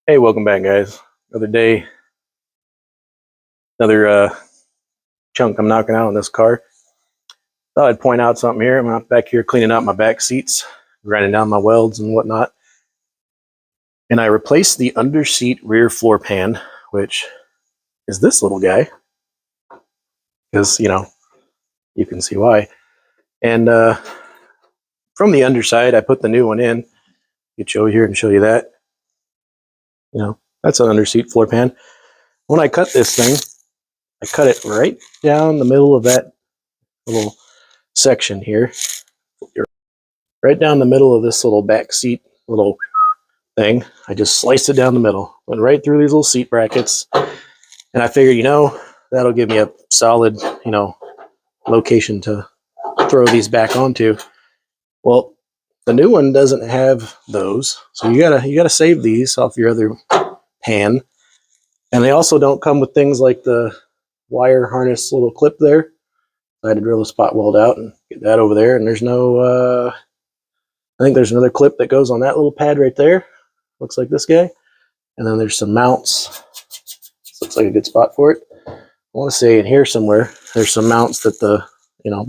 Hey, welcome back, guys. Another day, another chunk I'm knocking out on this car. Thought I'd point out something here. I'm out back here cleaning out my back seats, grinding down my welds and whatnot. And I replaced the under seat rear floor pan, which is this little guy, because, you can see why. And from the underside, I put the new one in. Get you over here and show you that. That's an under seat floor pan. When I cut this thing, I cut it right down the middle of that little section here, right down the middle of this little back seat little thing. I just sliced it down the middle, went right through these little seat brackets, and I figured, that'll give me a solid, location to throw these back onto. Well, the new one doesn't have those, so you gotta save these off your other pan. And they also don't come with things like the wire harness little clip there. I had to drill a spot weld out and get that over there. And there's no, I think there's another clip that goes on that little pad right there. Looks like this guy. And then there's some mounts. This looks like a good spot for it. I want to say in here somewhere, there's some mounts that the,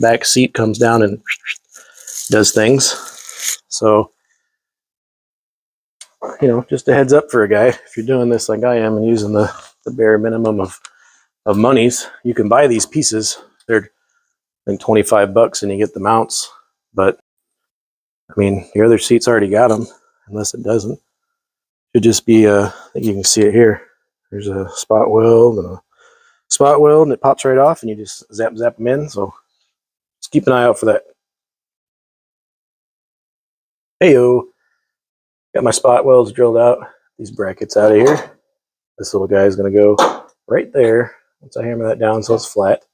back seat comes down and does things. So, just a heads up for a guy. If you're doing this like I am and using the bare minimum of monies, you can buy these pieces. They're, I think, $25 and you get the mounts. But, your other seat's already got them, unless it doesn't. Should just be, I think you can see it here. There's a spot weld and a spot weld, and it pops right off, and you just zap them in. So just keep an eye out for that. Heyo, got my spot welds drilled out. These brackets out of here. This little guy is going to go right there once I hammer that down so it's flat.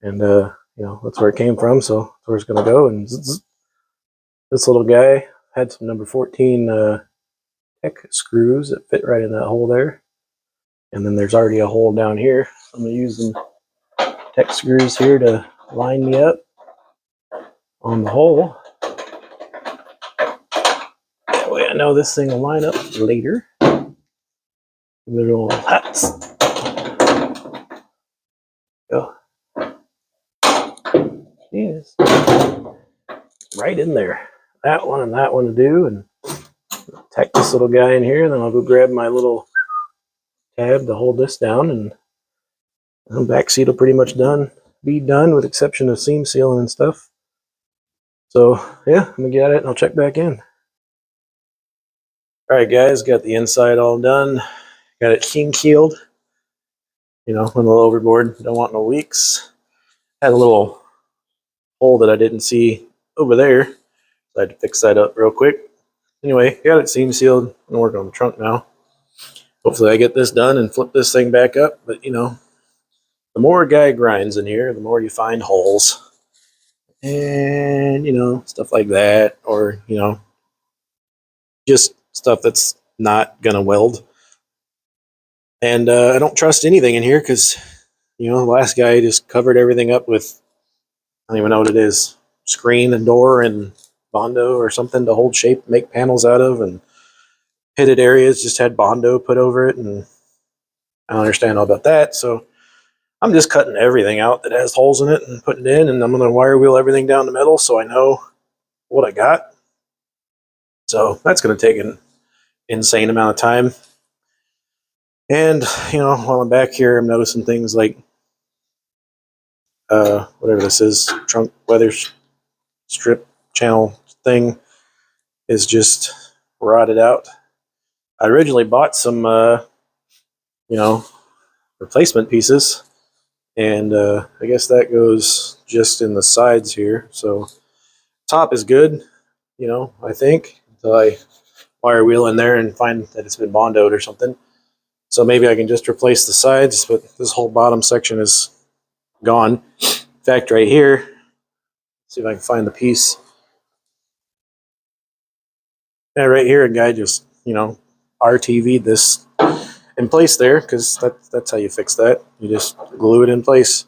And, that's where it came from, so that's where it's going to go. And this little guy had some number 14 tech screws that fit right in that hole there. And then there's already a hole down here. I'm going to use some tech screws here to line me up on the hole. That way I know this thing will line up later. Little hats. Go. Yes. Right in there. That one and that one to do. And tack this little guy in here. And then I'll go grab my little tab to hold this down. And the back seat will pretty much be done with exception of seam sealing and stuff. So yeah, I'm gonna get it and I'll check back in. All right, guys, got the inside all done. Got it seam sealed. Went a little overboard. Don't want no leaks. Had a little hole that I didn't see over there, so I had to fix that up real quick. Anyway, got it seam sealed. I'm gonna work on the trunk now. Hopefully I get this done and flip this thing back up. But the more a guy grinds in here, the more you find holes. And, stuff like that. Or, just stuff that's not going to weld. And I don't trust anything in here because, the last guy just covered everything up with, I don't even know what it is, screen and door and Bondo or something to hold shape, make panels out of. And pitted areas just had Bondo put over it. And I don't understand all about that. So I'm just cutting everything out that has holes in it and putting it in, and I'm going to wire wheel everything down the middle so I know what I got. So that's going to take an insane amount of time. And, while I'm back here, I'm noticing things like, whatever this is, trunk weather strip channel thing is just rotted out. I originally bought some, replacement pieces. And I guess that goes just in the sides here. So top is good, I think, until I wire wheel in there and find that it's been Bondoed or something. So maybe I can just replace the sides, but this whole bottom section is gone. In fact, right here, see if I can find the piece. Yeah, right here, a guy just, RTV'd this in place there, because that's how you fix that. You just glue it in place.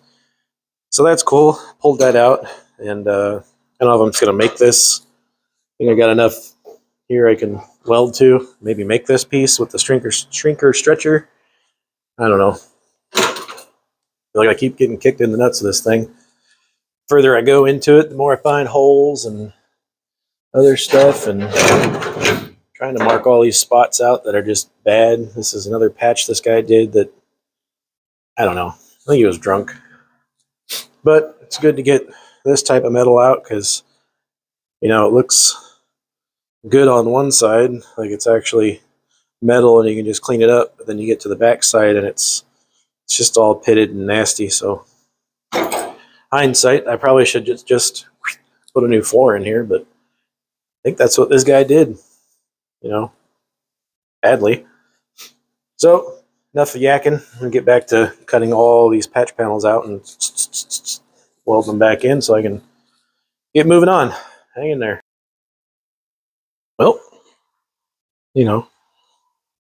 So that's cool. Pulled that out, and I don't know if I'm just going to make this. I think I got enough here I can weld to. Maybe make this piece with the shrinker stretcher. I don't know. I feel like I keep getting kicked in the nuts of this thing. The further I go into it, the more I find holes and other stuff, and trying to mark all these spots out that are just bad. This is another patch this guy did that, I don't know. I think he was drunk. But it's good to get this type of metal out because, you know, it looks good on one side, like it's actually metal and you can just clean it up. But then you get to the back side and it's just all pitted and nasty. So hindsight, I probably should just put a new floor in here, but I think that's what this guy did, you know, badly. So enough of yakking. I'm gonna get back to cutting all these patch panels out and weld them back in so I can get moving on. Hang in there. Well, you know,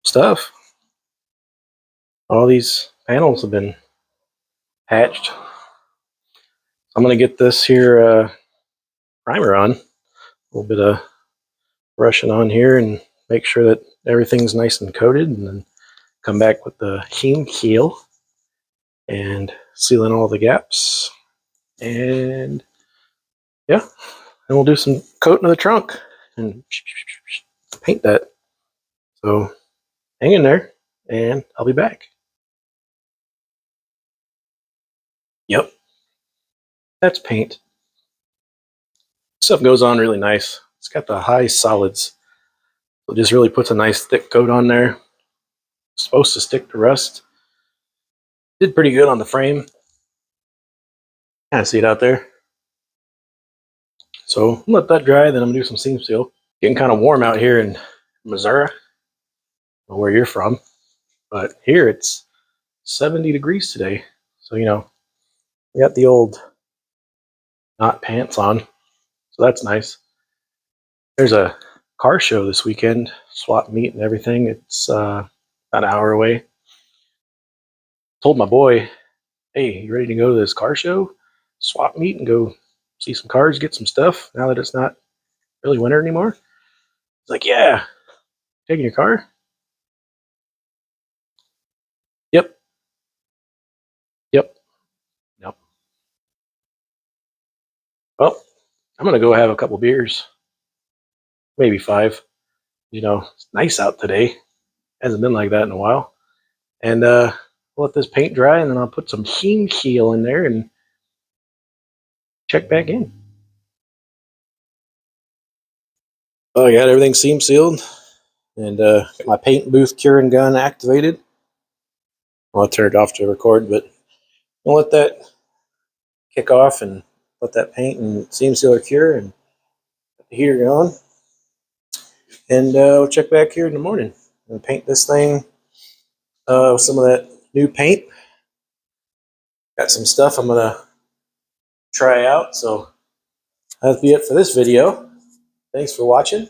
stuff. All these panels have been patched. I'm gonna get this here primer on. A little bit of brushing on here and make sure that everything's nice and coated, and then come back with the heme keel and seal in all the gaps. And yeah, and we'll do some coating of the trunk and paint that. So hang in there and I'll be back. Yep, that's paint. Stuff goes on really nice. It's got the high solids. So it just really puts a nice thick coat on there. It's supposed to stick to rust. Did pretty good on the frame. Kind of see it out there. So let that dry, then I'm gonna do some seam seal. Getting kind of warm out here in Missouri, where you're from, but here it's 70 degrees today. So, you know, we got the old not pants on, so that's nice. There's a car show this weekend, swap meet and everything. It's about an hour away. Told my boy, hey, you ready to go to this car show, swap meet, and go see some cars, get some stuff now that it's not really winter anymore? He's like, yeah. Taking your car? Yep. Yep. Yep. Well, I'm gonna go have a couple beers, maybe 5. You know, it's nice out today. Hasn't been like that in a while. And let this paint dry, and then I'll put some heme keel in there and check back in. Oh, I got everything seam sealed, and got my paint booth curing gun activated. Well, I turned it off to record, but I'll let that kick off and let that paint and seam sealer cure and get the heater going. And we'll check back here in the morning and paint this thing with some of that new paint. Got some stuff I'm gonna try out, so that'll be it for this video. Thanks for watching,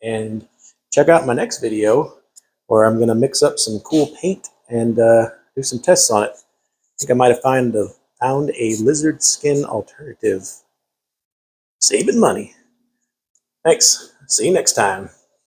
and check out my next video where I'm gonna mix up some cool paint and do some tests on it. I think I might have found a lizard skin alternative. Saving money. Thanks. See you next time.